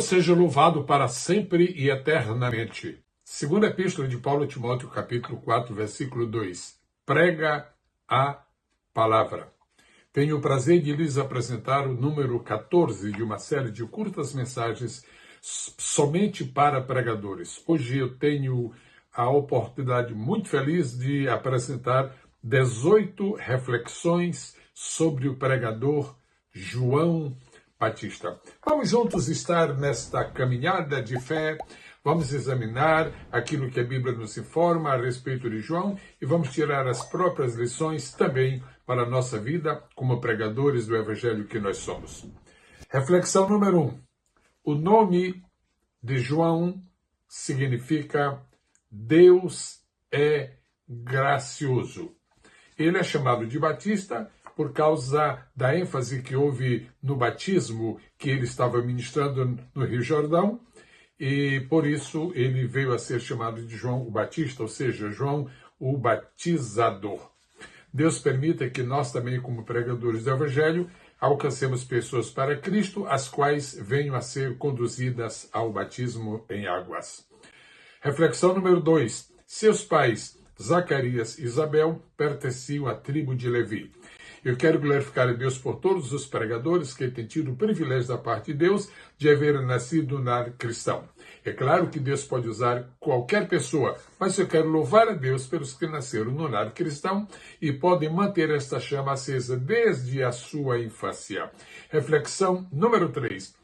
Deus seja louvado para sempre e eternamente. Segunda Epístola de Paulo a Timóteo, capítulo 4, versículo 2. Prega a palavra. Tenho o prazer de lhes apresentar o número 14 de uma série de curtas mensagens somente para pregadores. Hoje eu tenho a oportunidade muito feliz de apresentar 18 reflexões sobre o pregador João Batista. Vamos juntos estar nesta caminhada de fé, vamos examinar aquilo que a Bíblia nos informa a respeito de João e vamos tirar as próprias lições também para a nossa vida como pregadores do Evangelho que nós somos. Reflexão número 1. O nome de João significa Deus é gracioso. Ele é chamado de Batista por causa da ênfase que houve no batismo que ele estava ministrando no Rio Jordão, e por isso ele veio a ser chamado de João o Batista, ou seja, João o Batizador. Deus permita que nós também, como pregadores do Evangelho, alcancemos pessoas para Cristo, as quais venham a ser conduzidas ao batismo em águas. Reflexão número 2. Seus pais, Zacarias e Isabel, pertenciam à tribo de Levi. Eu quero glorificar a Deus por todos os pregadores que têm tido o privilégio da parte de Deus de haver nascido no lar cristão. É claro que Deus pode usar qualquer pessoa, mas eu quero louvar a Deus pelos que nasceram no lar cristão e podem manter esta chama acesa desde a sua infância. Reflexão número 3.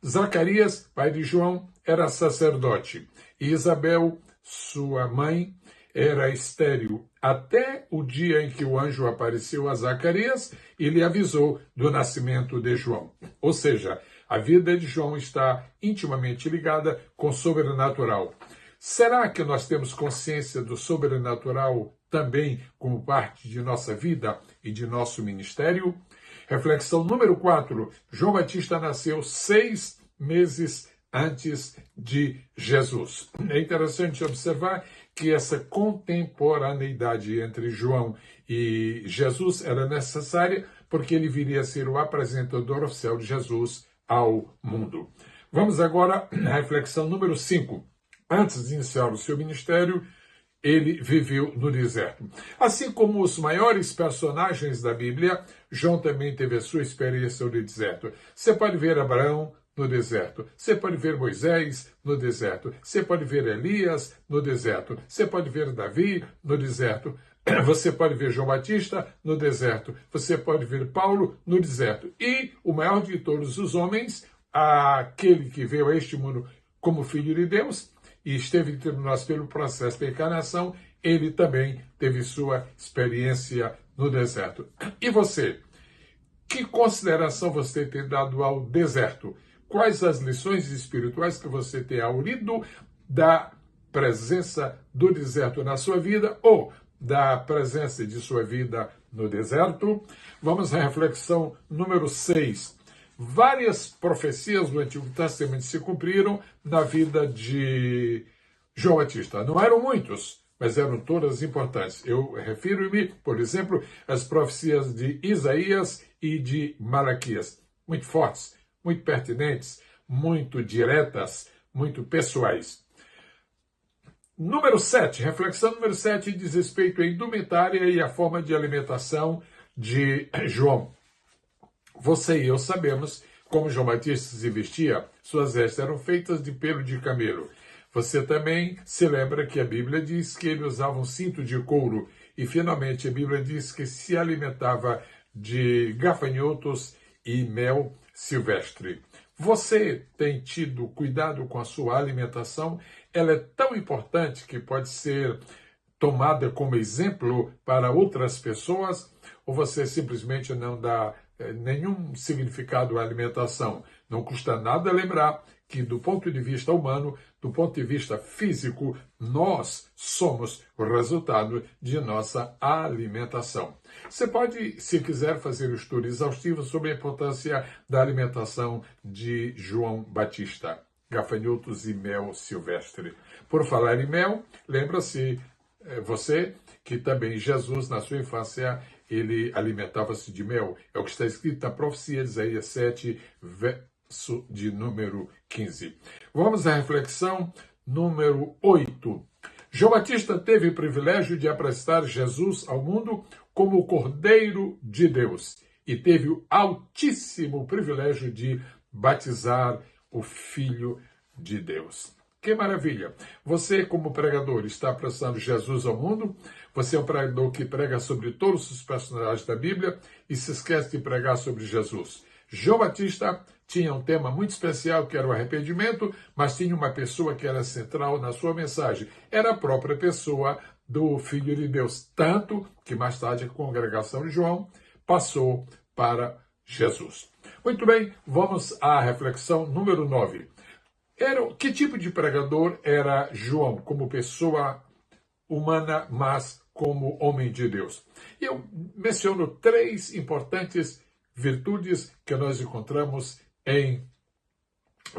Zacarias, pai de João, era sacerdote e Isabel, sua mãe, era estéril até o dia em que o anjo apareceu a Zacarias e lhe avisou do nascimento de João. Ou seja, a vida de João está intimamente ligada com o sobrenatural. Será que nós temos consciência do sobrenatural também como parte de nossa vida e de nosso ministério? Reflexão número 4. João Batista nasceu 6 meses antes de Jesus. É interessante observar que essa contemporaneidade entre João e Jesus era necessária porque ele viria a ser o apresentador oficial de Jesus ao mundo. Vamos agora à reflexão número 5. Antes de iniciar o seu ministério, ele viveu no deserto. Assim como os maiores personagens da Bíblia, João também teve a sua experiência no deserto. Você pode ver Abraão no deserto. Você pode ver Moisés no deserto. Você pode ver Elias no deserto. Você pode ver Davi no deserto. Você pode ver João Batista no deserto. Você pode ver Paulo no deserto. E o maior de todos os homens, aquele que veio a este mundo como Filho de Deus e esteve entre nós pelo processo da encarnação, ele também teve sua experiência no deserto. E você? Que consideração você tem dado ao deserto? Quais as lições espirituais que você tem aurido da presença do deserto na sua vida ou da presença de sua vida no deserto? Vamos à reflexão número 6. Várias profecias do Antigo Testamento se cumpriram na vida de João Batista. Não eram muitos, mas eram todas importantes. Eu refiro-me, por exemplo, às profecias de Isaías e de Malaquias. Muito fortes, muito pertinentes, muito diretas, muito pessoais. Número 7, reflexão número 7 diz respeito à indumentária e à forma de alimentação de João. Você e eu sabemos como João Batista se vestia. Suas vestes eram feitas de pelo de camelo. Você também se lembra que a Bíblia diz que ele usava um cinto de couro. E, finalmente, a Bíblia diz que se alimentava de gafanhotos e mel silvestre. Você tem tido cuidado com a sua alimentação? Ela é tão importante que pode ser tomada como exemplo para outras pessoas? Ou você simplesmente não dá nenhum significado à alimentação? Não custa nada lembrar que, do ponto de vista humano, do ponto de vista físico, nós somos o resultado de nossa alimentação. Você pode, se quiser, fazer um estudo exaustivo sobre a importância da alimentação de João Batista. Gafanhotos e mel silvestre. Por falar em mel, lembra-se você que também Jesus, na sua infância, ele alimentava-se de mel. É o que está escrito na profecia de Isaías 7, de número 15. Vamos à reflexão número 8. João Batista teve o privilégio de apresentar Jesus ao mundo como o Cordeiro de Deus e teve o altíssimo privilégio de batizar o Filho de Deus. Que maravilha! Você, como pregador, está apresentando Jesus ao mundo. Você é um pregador que prega sobre todos os personagens da Bíblia e se esquece de pregar sobre Jesus. João Batista tinha um tema muito especial, que era o arrependimento, mas tinha uma pessoa que era central na sua mensagem. Era a própria pessoa do Filho de Deus. Tanto que mais tarde a congregação de João passou para Jesus. Muito bem, vamos à reflexão número 9. Que tipo de pregador era João, como pessoa humana, mas como homem de Deus? Eu menciono 3 importantes virtudes que nós encontramos em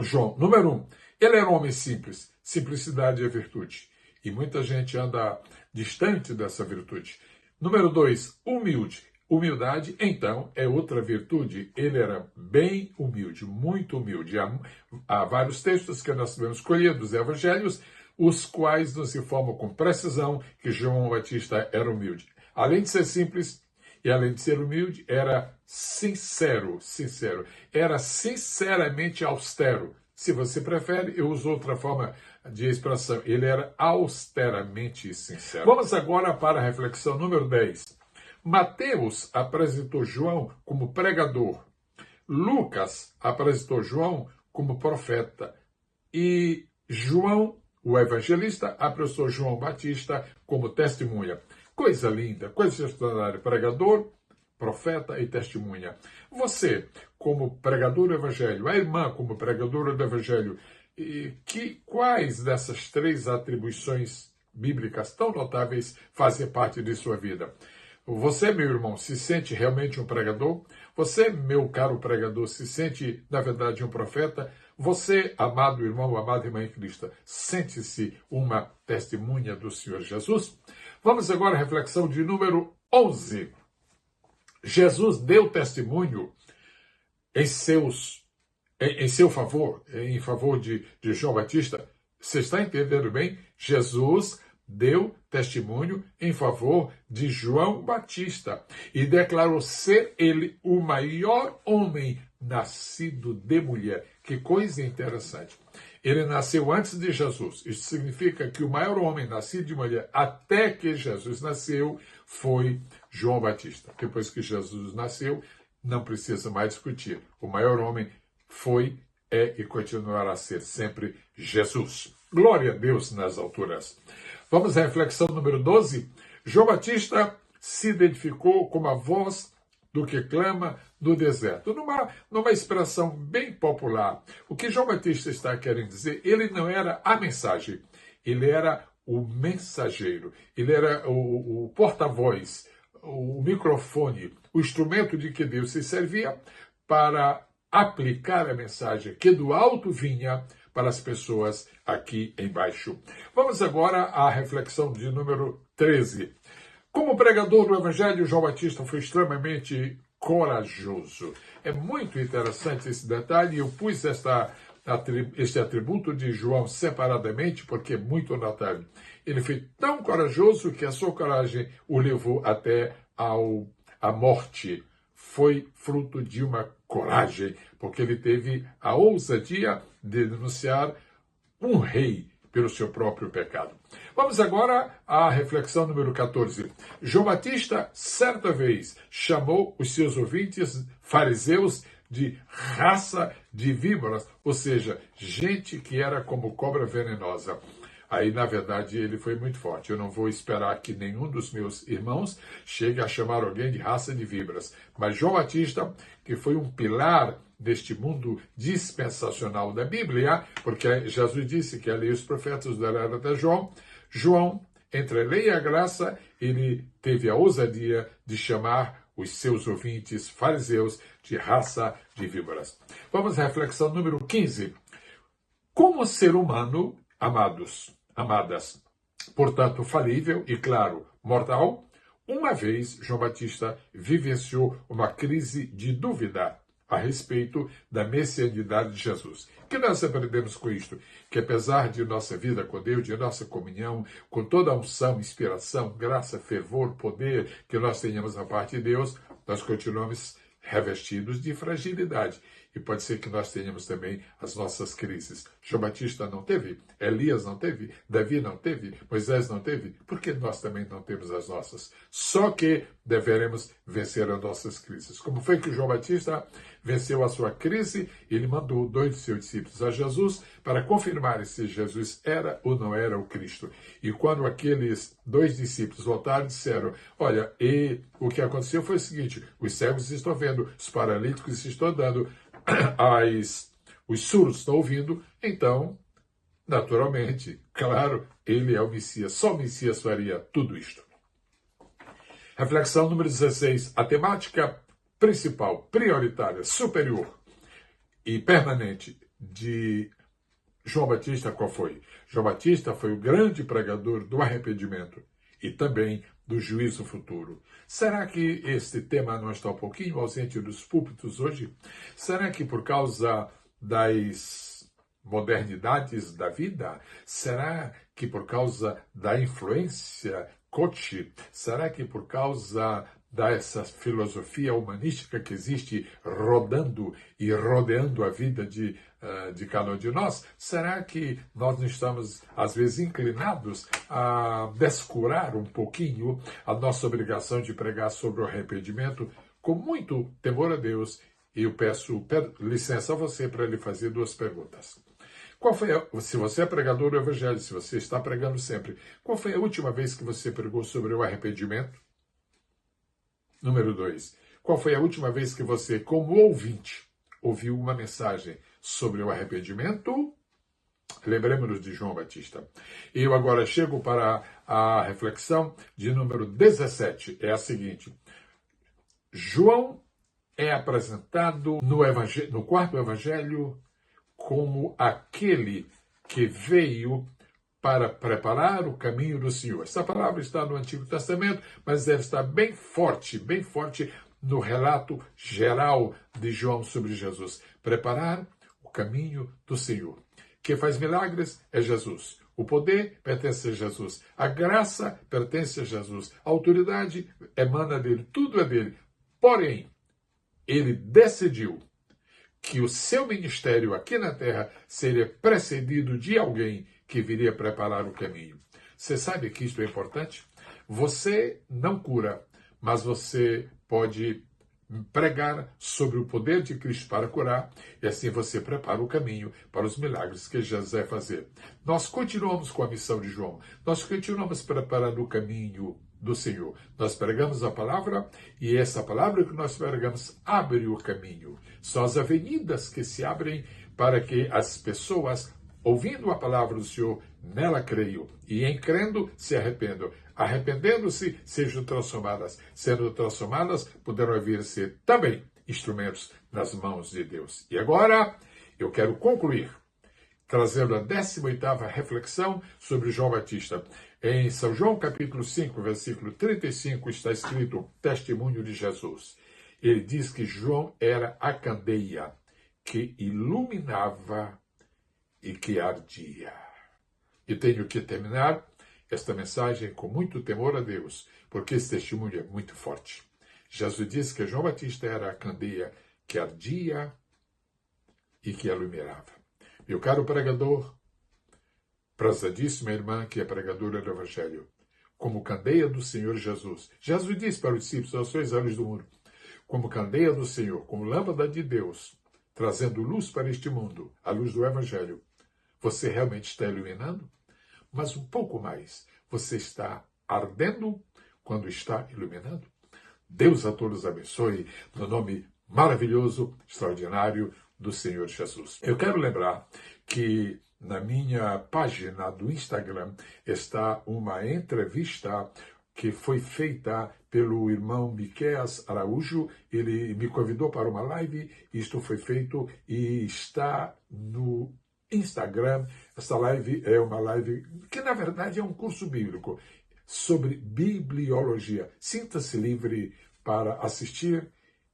João. Número 1, ele era um homem simples. Simplicidade é virtude. E muita gente anda distante dessa virtude. Número 2, humilde. Humildade, então, é outra virtude. Ele era bem humilde, muito humilde. Há vários textos que nós devemos escolher dos evangelhos, os quais nos informam com precisão que João Batista era humilde. Além de ser simples e além de ser humilde, era sincero. Era sinceramente austero. Se você prefere, eu uso outra forma de expressão. Ele era austeramente sincero. Vamos agora para a reflexão número 10. Mateus apresentou João como pregador. Lucas apresentou João como profeta. E João, o evangelista, apresentou João Batista como testemunha. Coisa linda, coisa extraordinária. Pregador, profeta e testemunha. Você, como pregador do evangelho, a irmã como pregadora do evangelho, quais dessas 3 atribuições bíblicas tão notáveis fazem parte de sua vida? Você, meu irmão, se sente realmente um pregador? Você, meu caro pregador, se sente, na verdade, um profeta? Você, amado irmão, amada irmã em Cristo, sente-se uma testemunha do Senhor Jesus? Vamos agora à reflexão de número 11. Jesus deu testemunho em seu favor, em favor de João Batista. Você está entendendo bem? Jesus deu testemunho em favor de João Batista e declarou ser ele o maior homem nascido de mulher. Que coisa interessante. Ele nasceu antes de Jesus. Isso significa que o maior homem nascido de mulher até que Jesus nasceu foi João Batista. Depois que Jesus nasceu, não precisa mais discutir. O maior homem foi, é e continuará a ser sempre Jesus. Glória a Deus nas alturas. Vamos à reflexão número 12. João Batista se identificou como a voz do que clama no deserto. Numa expressão bem popular, o que João Batista está querendo dizer, ele não era a mensagem, ele era o mensageiro, ele era o porta-voz, o microfone, o instrumento de que Deus se servia para aplicar a mensagem que do alto vinha para as pessoas aqui embaixo. Vamos agora à reflexão de número 13. Como pregador do Evangelho, João Batista foi extremamente corajoso. É muito interessante esse detalhe. Eu pus este atributo de João separadamente porque é muito notável. Ele foi tão corajoso que a sua coragem o levou até a morte. Foi fruto de uma coragem, porque ele teve a ousadia de denunciar um rei pelo seu próprio pecado. Vamos agora à reflexão número 14. João Batista, certa vez, chamou os seus ouvintes fariseus de raça de víboras, ou seja, gente que era como cobra venenosa. Aí, na verdade, ele foi muito forte. Eu não vou esperar que nenhum dos meus irmãos chegue a chamar alguém de raça de víboras. Mas João Batista, que foi um pilar deste mundo dispensacional da Bíblia, porque Jesus disse que a lei e os profetas da era de João, entre a lei e a graça, ele teve a ousadia de chamar os seus ouvintes fariseus de raça de víboras. Vamos à reflexão número 15. Como ser humano, amadas, portanto falível e, claro, mortal, uma vez João Batista vivenciou uma crise de dúvida. a respeito da messianidade de Jesus. O que nós aprendemos com isto? Que apesar de nossa vida com Deus, de nossa comunhão, com toda a unção, inspiração, graça, fervor, poder que nós tenhamos da parte de Deus, nós continuamos revestidos de fragilidade. E pode ser que nós tenhamos também as nossas crises. João Batista não teve, Elias não teve, Davi não teve, Moisés não teve, porque nós também não temos as nossas. Só que deveremos vencer as nossas crises. Como foi que João Batista venceu a sua crise? Ele mandou 2 de seus discípulos a Jesus para confirmar se Jesus era ou não era o Cristo. E quando aqueles 2 discípulos voltaram, disseram, olha, e o que aconteceu foi o seguinte, os cegos estão vendo, os paralíticos estão andando, os surdos estão ouvindo, então, naturalmente, claro, ele é o Messias, só o Messias faria tudo isto. Reflexão número 16. A temática principal, prioritária, superior e permanente de João Batista, qual foi? João Batista foi o grande pregador do arrependimento e também do juízo futuro. Será que este tema não está um pouquinho ausente dos púlpitos hoje? Será que por causa das modernidades da vida? Será que por causa da influência coach? Será que por causa dessa filosofia humanística que existe rodando e rodeando a vida de cada um de nós? Será que nós não estamos, às vezes, inclinados a descurar um pouquinho a nossa obrigação de pregar sobre o arrependimento? Com muito temor a Deus, eu peço licença a você para lhe fazer 2 perguntas. Se você é pregador do Evangelho, se você está pregando sempre, qual foi a última vez que você pregou sobre o arrependimento? Número 2. Qual foi a última vez que você, como ouvinte, ouviu uma mensagem sobre o arrependimento? Lembremos-nos de João Batista. Eu agora chego para a reflexão de número 17. É a seguinte. João é apresentado no 4º Evangelho como aquele que veio para preparar o caminho do Senhor. Essa palavra está no Antigo Testamento, mas deve estar bem forte no relato geral de João sobre Jesus. Preparar o caminho do Senhor. Quem faz milagres é Jesus. O poder pertence a Jesus. A graça pertence a Jesus. A autoridade emana dele. Tudo é dele. Porém, ele decidiu que o seu ministério aqui na terra seria precedido de alguém que viria preparar o caminho. Você sabe que isto é importante? Você não cura, mas você pode pregar sobre o poder de Cristo para curar, e assim você prepara o caminho para os milagres que Jesus vai fazer. Nós continuamos com a missão de João, nós continuamos preparando o caminho do Senhor. Nós pregamos a palavra, e essa palavra que nós pregamos abre o caminho. São as avenidas que se abrem para que as pessoas, ouvindo a palavra do Senhor, nela creiam, e em crendo se arrependam. Arrependendo-se, sejam transformadas. Sendo transformadas, poderão vir a ser também instrumentos nas mãos de Deus. E agora, eu quero concluir, trazendo a 18ª reflexão sobre João Batista. Em São João capítulo 5, versículo 35, está escrito testemunho de Jesus. Ele diz que João era a candeia que iluminava e que ardia. E tenho que terminar esta mensagem com muito temor a Deus, porque esse testemunho é muito forte. Jesus disse que João Batista era a candeia que ardia e que iluminava. Meu caro pregador, prezadíssima irmã que é pregadora do Evangelho, como candeia do Senhor Jesus. Jesus disse para os discípulos, aos 6 anos do mundo, como candeia do Senhor, como lâmpada de Deus, trazendo luz para este mundo, a luz do Evangelho. Você realmente está iluminando? Mas um pouco mais, você está ardendo quando está iluminando? Deus a todos abençoe, no nome maravilhoso, extraordinário do Senhor Jesus. Eu quero lembrar que na minha página do Instagram está uma entrevista que foi feita pelo irmão Miqueias Araújo. Ele me convidou para uma live, isto foi feito e está no Instagram. Essa live é uma live que, na verdade, é um curso bíblico sobre bibliologia. Sinta-se livre para assistir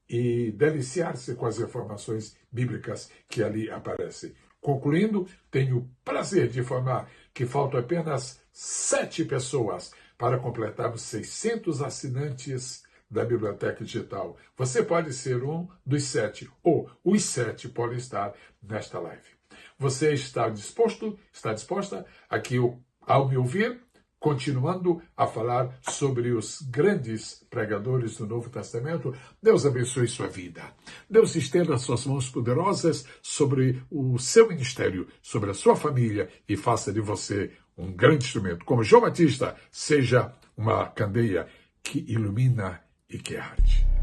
e deliciar-se com as informações bíblicas que ali aparecem. Concluindo, tenho o prazer de informar que faltam apenas 7 pessoas para completarmos 600 assinantes da Biblioteca Digital. Você pode ser um dos 7, ou os 7 podem estar nesta live. Você está disposto, está disposta aqui ao me ouvir, continuando a falar sobre os grandes pregadores do Novo Testamento? Deus abençoe sua vida. Deus estenda suas mãos poderosas sobre o seu ministério, sobre a sua família e faça de você um grande instrumento. Como João Batista, seja uma candeia que ilumina e que arde.